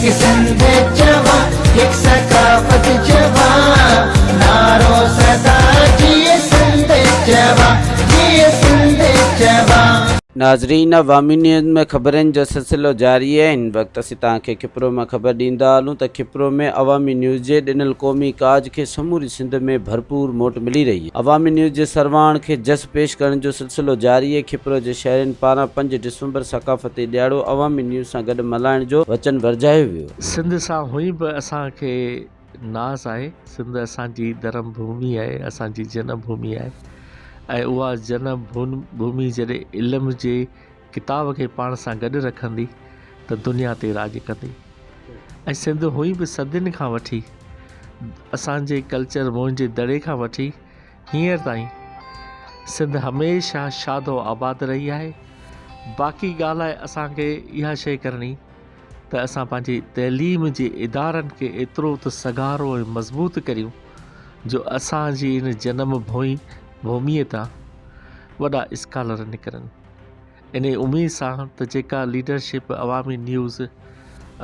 एक सिंध जवा, एक सकाफत जवा, नारो सदा जिए सिंध जवा, जिए सिंध जवा। नाज़रीन, अवामी न्यूज़ में ख़बरनि जो सिलसिलो जारी है। इन वक्त असीं तव्हांखे खिप्रो में ख़बर ॾींदा हलूं त खिप्रो में अवामी न्यूज़ जे ॾिनल क़ौमी काज खे समूरी सिंध में भरपूर मोट मिली रही है। अवामी न्यूज़ जे सरवाण खे जस पेश करण जो सिलसिलो जारी है। खिप्रो जे शहरनि पारां 5 डिसंबर सकाफ़ती ॾियारो अवामी न्यूज़ सां गॾु मल्हाइण जो वचन वरजायो वियो। सिंध सां हुई बि असांखे नाज़ आहे। सिंध असांजी धर्म भूमि आहे, असांजी जनम भूमि आहे ऐं उहा जनम भूमि जॾहिं इल्म जे किताब खे पाण सां गॾु रखंदी त दुनिया ते राज कंदी। ऐं सिंध हुई बि सदियुनि खां वठी असांजे कल्चर मोहन जे दड़े खां वठी हींअर ताईं सिंध हमेशह शादो आबाद रही आहे। बाक़ी ॻाल्हि आहे असांखे इहा शइ करणी त असां पंहिंजी तइलीम जे इदारनि खे एतिरो त सगारो ऐं मज़बूत करियूं जो असांजी इन जनम भूमीअ तां वॾा स्कॉलर निकिरनि। इन उम्मीद सां त जेका लीडरशिप अवामी न्यूज़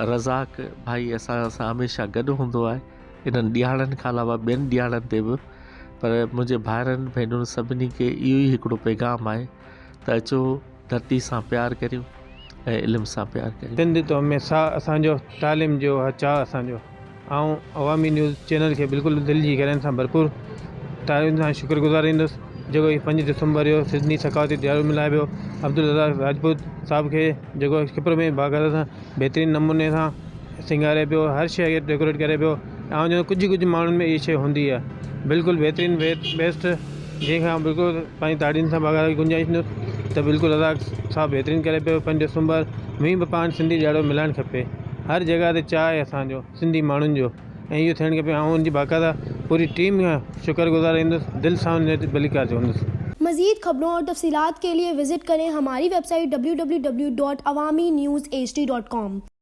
रज़ाक भाई असां हमेशह गॾु हूंदो आहे इन्हनि ॾियारनि खां अलावा ॿियनि ॾियारनि ते बि, पर मुंहिंजे भाइरनि भेनरुनि सभिनी खे इहो ई हिकिड़ो पैगाम आहे त अचो धरती सां प्यार करियूं ऐं इल्म सां प्यार करियूं। सिंध तो हमेशह असांजो तालीम जो चाह असांजो ऐं अवामी न्यूज़ चैनल खे बिल्कुलु दिलि जी गहराइनि सां भरपूर तारीफ़ सां शुक्रगुज़ार ईंदुसि जेको 5 दिसंबर जो सिडनी सकाफ़ती ॾियारो मिलाए पियो। अब्दुल रज़ाक राजपूत साहब खे जेको खिप्रो में बाक़ाइदा सां बहितरीनु नमूने सां सिंगारे पियो, हर शइ खे डेकोरेट करे पियो। ऐं जो कुझु माण्हुनि में इहा शइ हूंदी आहे बिल्कुलु बहितरीनु बेस्ट, जंहिंखां बिल्कुलु पंहिंजी तारीफ़ सां बाक़ाइदा गुंजाइश ॾिनो त बिल्कुलु रज़ाक साहब बहितरीनु करे पियो। 5 दिसंबर में बि पाण सिंधी ॾियारो मिलाइणु खपे। हर जॻह ते चाह आहे असांजो सिंधी माण्हुनि जो ऐं इहो थियणु खपे। ऐं उनजी बाक़ाइदा पूरी टीम खां शुक्रगुज़ार ईंदुसि, दिलि सां भलीकार चवंदुसि। मज़ीद खबरों और तफसीलात के लिए विजिट करें हमारी वेबसाइट www.awamiNewsHD.com।